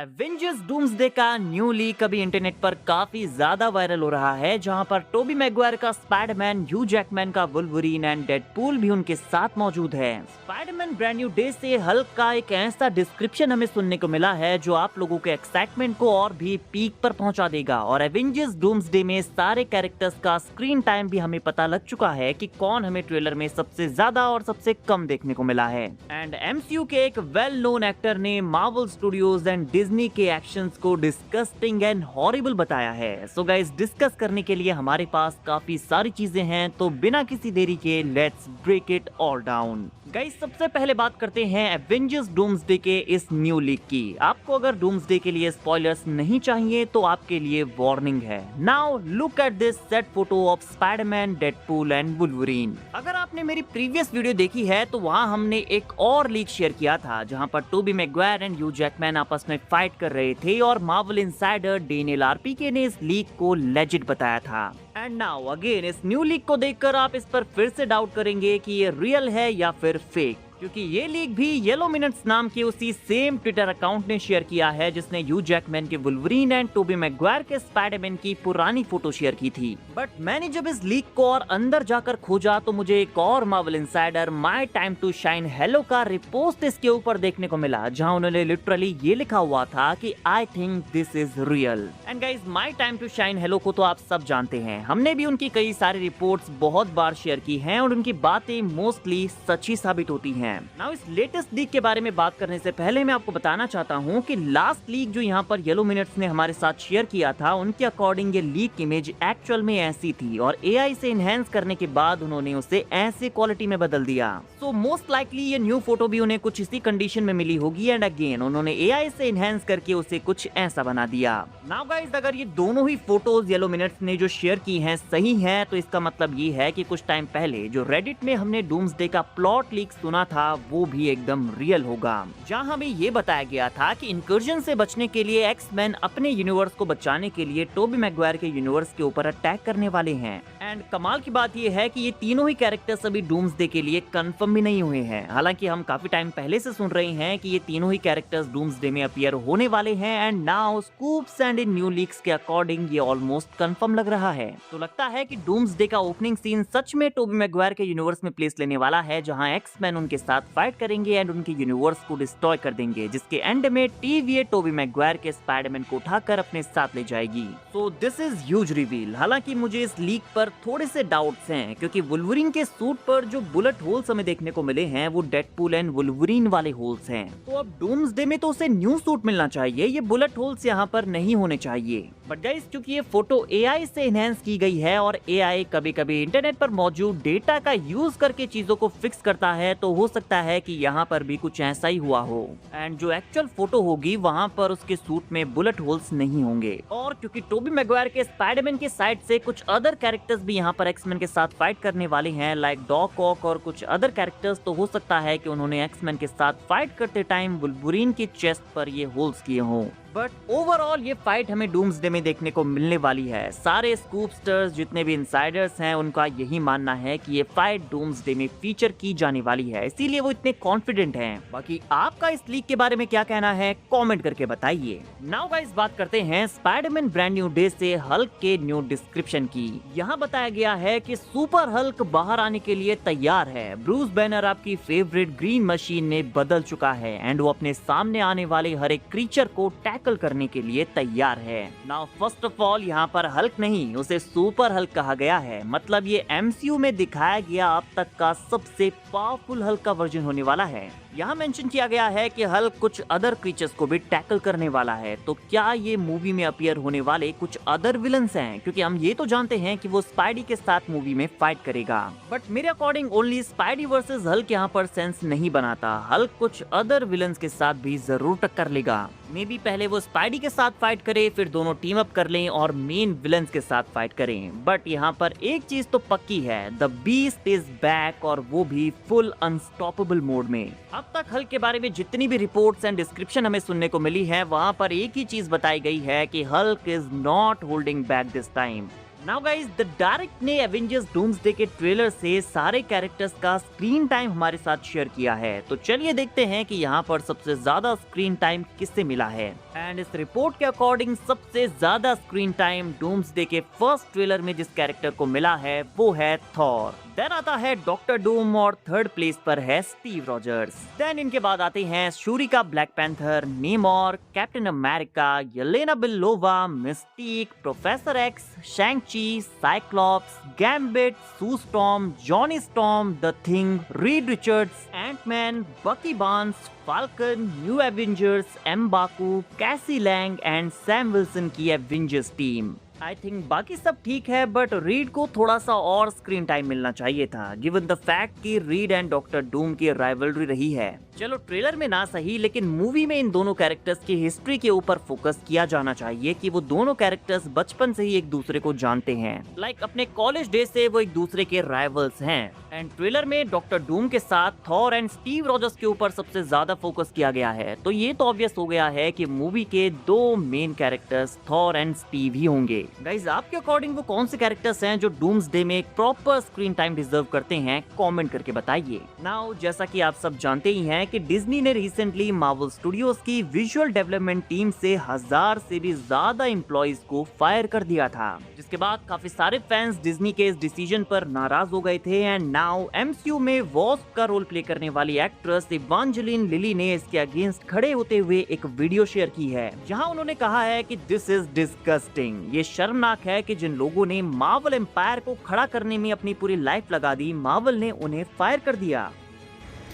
Avengers doomsday का new leak अभी internet पर काफी ज्यादा वायरल हो रहा है, जहां पर टोबी मैगवायर का स्पाइडरमैन, ह्यू जैकमैन का वुल्वरीन एंड डेडपूल भी उनके साथ मौजूद है। स्पाइडरमैन ब्रांड न्यू डे से हल्क का एक ऐसा डिस्क्रिप्शन हमें सुनने को मिला है जो आप लोगों के एक्साइटमेंट को और भी पीक पर पहुंचा देगा। और एवेंजर्स डूम्सडे में सारे कैरेक्टर्स का स्क्रीन टाइम भी हमें पता लग चुका है कि कौन हमें ट्रेलर में सबसे ज्यादा और सबसे कम देखने को मिला है। एंड एमसीयू के एक वेल नोन एक्टर ने मार्वल स्टूडियोज एंड डिज्नी के एक्शंस को डिस्गस्टिंग एंड हॉरिबल बताया है। सो गाइस, डिस्कस करने के लिए हमारे पास काफी सारी चीजें हैं, तो बिना किसी देरी के let's break it all down. Guys, सबसे पहले बात करते हैं एवेंजर्स डूम्सडे के इस न्यू लीक की। आपको अगर डूम्सडे के लिए स्पॉयलर्स नहीं चाहिए तो आपके लिए वार्निंग है। Now look at this set photo of Spiderman, Deadpool and Wolverine. अगर आपने मेरी प्रीवियस वीडियो देखी है तो वहां हमने एक और लीक शेयर किया था जहां पर Toby Maguire and Hugh Jackman आपस में फाइट कर रहे थे और मार्वल इनसाइडर डेनियल आरपीके ने इस लीक को लेजिट बताया था। एंड नाउ अगेन इस न्यू लीक को देखकर आप इस पर फिर से डाउट करेंगे कि ये रियल है या फिर फेक, क्योंकि ये लीक भी येलो मिनट्स नाम के उसी सेम ट्विटर अकाउंट ने शेयर किया है जिसने ह्यू जैकमैन के वुल्वरीन एंड टोबी मैगवायर के स्पाइडरमैन की पुरानी फोटो शेयर की थी। बट मैंने जब इस लीक को और अंदर जाकर खोजा तो मुझे एक और Marvel insider my time to shine hello का रिपोस्ट इसके ऊपर देखने को मिला, जहां उन्होंने लिटरली ये लिखा हुआ था कि I think this is real. And guys, my time to shine hello को तो आप सब जानते हैं, हमने भी उनकी कई सारी रिपोर्ट्स बहुत बार शेयर की हैं और उनकी बातें मोस्टली सच ही साबित होती हैं। नाउ इस लेटेस्ट लीक के बारे में बात करने से पहले मैं आपको बताना चाहता हूं कि लास्ट लीक जो यहाँ पर येलो मिनट्स ने हमारे साथ शेयर किया था, उनके अकॉर्डिंग ये लीक इमेज एक्चुअल में ऐसी थी और एआई से एनहेंस करने के बाद उन्होंने उसे ऐसे क्वालिटी में बदल दिया। सो मोस्ट लाइकली ये न्यू फोटो भी उन्हें कुछ इसी कंडीशन में मिली होगी एंड अगेन उन्होंने एआई से एनहेंस करके उसे कुछ ऐसा बना दिया। नाउ गाइस, अगर ये दोनों ही फोटोज येलो मिनट्स ने जो शेयर की हैं सही हैं, तो इसका मतलब ये है कि कुछ टाइम पहले जो रेडिट में हमने डूम्सडे का प्लॉट लीक सुना था वो भी एकदम रियल होगा, जहां हमें ये बताया गया था कि इंकर्जन से बचने के लिए एक्स-मैन अपने यूनिवर्स को बचाने के लिए टोबी मैगवायर के यूनिवर्स के ऊपर अटैक करने वाले हैं। एंड कमाल की बात ये है कि ये तीनों ही कैरेक्टर्स अभी डूम्सडे के लिए कंफर्म भी नहीं हुए हैं। हालांकि हम काफी टाइम पहले से सुन रहे हैं कि ये तीनों ही कैरेक्टर्स डूम्सडे में अपीयर होने वाले हैं and now scoops and in new leaks के अकॉर्डिंग ये ऑलमोस्ट कंफर्म लग रहा है। तो लगता है कि डूम्सडे का ओपनिंग सीन सच में टोबी मैगवायर के यूनिवर्स में प्लेस लेने वाला है, जहां एक्स-मैन उनके साथ फाइट करेंगे एंड उनके यूनिवर्स को डिस्ट्रॉय कर देंगे, जिसके एंड में TVA टोबी मैगवायर के स्पाइडरमैन को उठाकर अपने साथ ले जाएगी। So this is huge reveal. हालांकि मुझे इस लीक पर थोड़े से डाउट्स हैं, क्योंकि वुल्वरीन के सूट पर जो बुलेट होल्स हमें देखने को मिले हैं वो डेडपूल एंड वुल्वरीन वाले होल्स हैं। तो अब डूम्सडे में तो उसे न्यू सूट मिलना चाहिए, ये बुलेट होल्स यहाँ पर नहीं होने चाहिए। बट गाइस, क्योंकि ये फोटो एआई से एनहेंस की गई है और एआई कभी कभी इंटरनेट पर मौजूद डेटा का यूज करके चीजों को फिक्स करता है, तो हो सकता है कि यहाँ पर भी कुछ ऐसा ही हुआ हो एंड जो एक्चुअल फोटो होगी वहां पर उसके सूट में बुलेट होल्स नहीं होंगे। और क्योंकि टोबी मैगवायर के स्पाइडरमैन के साइड से कुछ अदर कैरेक्टर्स भी यहाँ पर एक्स-मैन के साथ फाइट करने वाले हैं, लाइक डॉक ऑक और कुछ अदर कैरेक्टर्स, तो हो सकता है कि उन्होंने एक्स-मैन के साथ फाइट करते टाइम वुल्वरीन की चेस्ट पर ये होल्स किए हों। बट ओवरऑल ये फाइट हमें डूम्सडे में देखने को मिलने वाली है। सारे स्कूपस्टर्स, जितने भी इनसाइडर्स हैं, उनका यही मानना है कि ये फाइट डूम्सडे में फीचर की जाने वाली है, इसीलिए वो इतने कॉन्फिडेंट हैं। बाकी आपका इस लीक के बारे में क्या कहना है कमेंट करके बताइए। नाउ गाइस, बात करते हैं स्पाइडरमैन ब्रांड न्यू डे से हल्क के न्यू डिस्क्रिप्शन की। यहाँ बताया गया है कि सुपर हल्क बाहर आने के लिए तैयार है। ब्रूस बैनर आपकी फेवरेट ग्रीन मशीन ने बदल चुका है एंड वो अपने सामने आने वाले हर एक क्रीचर को टैकल करने के लिए तैयार है। नाउ फर्स्ट ऑफ ऑल, यहाँ पर हल्क नहीं, उसे सुपर हल्क कहा गया है। मतलब ये एमसीयू में दिखाया गया अब तक का सबसे पावरफुल हल्क का वर्जन होने वाला है। यहाँ मेंशन किया गया है कि हल्क कुछ अदर क्रीचर्स को भी टैकल करने वाला है। तो क्या ये मूवी में अपीयर होने वाले कुछ अदर विलन्स हैं? क्योंकि हम ये तो जानते हैं कि वो स्पाइडी के साथ मूवी में फाइट करेगा, बट मेरे according only spidey versus Hulk यहाँ पर सेंस नहीं बनाता। हल्क कुछ अदर विलन्स के साथ भी जरूर टक्कर लेगा। मे बी पहले वो स्पाइडी के साथ फाइट करे, फिर दोनों टीम अप कर लें और मेन विलन्स के साथ फाइट करें। बट यहाँ पर एक चीज तो पक्की है, द बीस्ट इज बैक, और वो भी फुल अनस्टॉपेबल मोड में। अब तक हल्क के बारे में जितनी भी रिपोर्ट्स एंड डिस्क्रिप्शन हमें सुनने को मिली है, वहां पर एक ही चीज बताई गई है कि Hulk is not holding back this time. Now guys, the direct ने एवेंजर्स डूम्सडे के ट्रेलर से सारे कैरेक्टर्स का स्क्रीन टाइम हमारे साथ शेयर किया है। तो चलिए देखते हैं कि यहाँ पर सबसे ज्यादा स्क्रीन टाइम किससे मिला है। एंड इस रिपोर्ट के अकॉर्डिंग सबसे ज्यादा स्क्रीन टाइम डूम्सडे के फर्स्ट ट्रेलर में जिस कैरेक्टर को मिला है वो है थॉर। देन आता है डॉक्टर डूम और थर्ड प्लेस पर है स्टीव रॉजर्स। देन इनके बाद आते हैं शूरी का Black Panther, Namor, Captain America, Yelena Belova, Mystique, Professor X, Shang Chi, Cyclops, Gambit, Sue Storm, Johnny Storm, the Thing, Reed Richards, Ant Man, Bucky Barnes, Falcon, New Avengers, M'Baku, Cassie Lang and Sam Wilson की Avengers team. I think बाकी सब ठीक है, but read को थोड़ा सा और screen time मिलना चाहिए था, गिवन द फैक्ट कि रीड एंड डॉक्टर डूम की राइवलरी रही है। चलो ट्रेलर में ना सही, लेकिन मूवी में इन दोनों कैरेक्टर्स की हिस्ट्री के ऊपर फोकस किया जाना चाहिए कि वो दोनों कैरेक्टर्स बचपन से ही एक दूसरे को जानते हैं। लाइक अपने कॉलेज डे से वो एक दूसरे के राइवल्स हैं। एंड ट्रेलर में डॉक्टर डूम के साथ थॉर एंड स्टीव रॉजर्स के ऊपर सबसे ज्यादा फोकस किया गया है, तो ये तो ऑब्वियस हो गया है कि मूवी के दो main characters Thor and Steve ही होंगे। गाइस, आपके अकॉर्डिंग वो कौन से कैरेक्टर्स हैं जो डूम्सडे में एक प्रॉपर स्क्रीन टाइम डिजर्व करते हैं? कमेंट करके बताइए। नाउ जैसा कि आप सब जानते ही हैं कि डिज्नी ने रिसेंटली मार्वल स्टूडियोज की विजुअल डेवलपमेंट टीम से 1000 से भी ज्यादा एम्प्लॉइज को फायर कर दिया था, जिसके बाद काफी सारे फैंस डिज्नी के इस डिसीजन पर नाराज हो गए थे। एंड नाउ एमसीयू में वॉस्प का रोल प्ले करने वाली एक्ट्रेस इवांजेलिन लिली ने इसके अगेंस्ट खड़े होते हुए एक वीडियो शेयर की है, जहां उन्होंने कहा है कि दिस इज डिस्गस्टिंग। ये शर्मनाक है कि जिन लोगों ने मार्वल एम्पायर को खड़ा करने में अपनी पूरी लाइफ लगा दी, मार्वल ने उन्हें फायर कर दिया।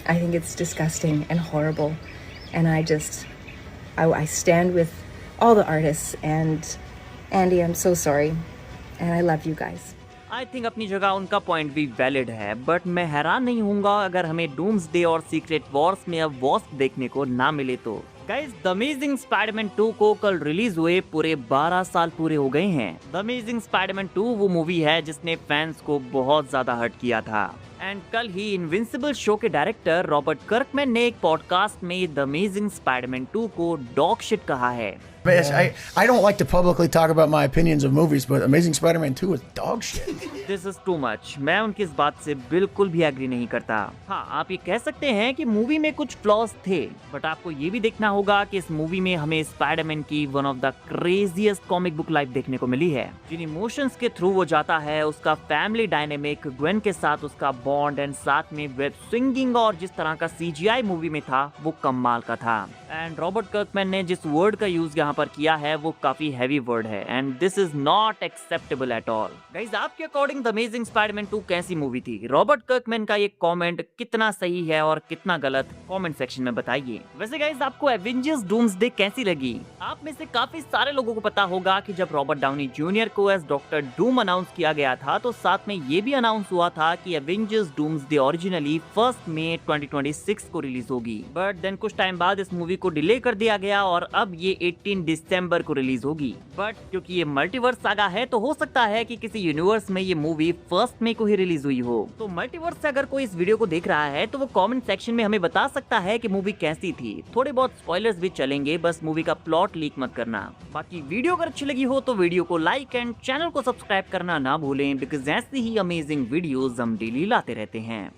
I think it's disgusting and horrible, and I stand with all the artists, and Andy, I'm so sorry, and I love you guys. I think अपनी जगह उनका पॉइंट भी वैलिड है, बट मैं हैरान नहीं होऊंगा अगर हमें डूम्सडे और सीक्रेट वॉर्स में अब वॉस्प देखने को ना मिले तो। गाइस, द अमेजिंग स्पाइडरमैन 2 को कल रिलीज हुए पूरे 12 साल पूरे हो गए हैं। द अमेजिंग स्पाइडरमैन 2 वो मूवी है जिसने फैंस को बहुत ज्यादा हर्ट किया था। एंड कल ही इनविंसिबल शो के डायरेक्टर रॉबर्ट कर्कमैन ने एक पॉडकास्ट में द अमेजिंग स्पाइडरमैन 2 को डॉग शिट कहा है। I don't like to publicly talk about my opinions of movies, but Amazing Spider-Man 2 is dog shit. This is too much. मैं उनकी इस बात से बिल्कुल भी एग्री नहीं करता। हाँ, आप ये कह सकते हैं कि मूवी में कुछ फ्लॉज थे, बट आपको ये भी देखना होगा कि इस मूवी में हमें स्पाइडरमैन की one of the craziest comic book life देखने को मिली है। जिन इमोशंस के थ्रू वो जाता है, उसका फैमिली डायनेमिक, ग्वेन के साथ उसका बॉन्ड, एंड साथ में वेब स्विंगिंग और जिस तरह का CGI मूवी में था वो कमाल का था। एंड रॉबर्ट कर्कमैन ने जिस वर्ड का यूज यहाँ पर किया है वो काफी हैवी वर्ड है, and this is not acceptable at all. Guys, आपके अकॉर्डिंग द अमेजिंग स्पाइडरमैन 2 कैसी मूवी थी? रॉबर्ट कर्कमैन का ये कमेंट कितना सही है और कितना गलत, कमेंट सेक्शन में बताइए। वैसे गाइस, आपको एवेंजर्स डूम्सडे कैसी लगी? आप में से काफी सारे लोगों को पता होगा कि जब रॉबर्ट डाउनी जूनियर को एज डॉक्टर डूम अनाउंस किया गया था, तो साथ में ये भी अनाउंस हुआ था कि एवेंजर्स डूम्सडे ओरिजिनली 1 मई 2026 को रिलीज होगी, बट देन कुछ टाइम बाद इस मूवी को डिले कर दिया गया और अब ये 18 दिसंबर को रिलीज होगी। बट क्योंकि ये मल्टीवर्स सागा है, तो हो सकता है कि किसी यूनिवर्स में ये मूवी 1 मई को ही रिलीज हुई हो। तो मल्टीवर्स से अगर कोई इस वीडियो को देख रहा है तो वो कमेंट सेक्शन में हमें बता सकता है कि मूवी कैसी थी। थोड़े बहुत स्पॉयलर्स भी चलेंगे, बस मूवी का प्लॉट लीक मत करना। बाकी वीडियो अगर अच्छी लगी हो तो वीडियो को लाइक एंड चैनल को सब्सक्राइब करना ना भूलें, बिकॉज ऐसी ही अमेजिंग वीडियोस हम डेली लाते रहते हैं।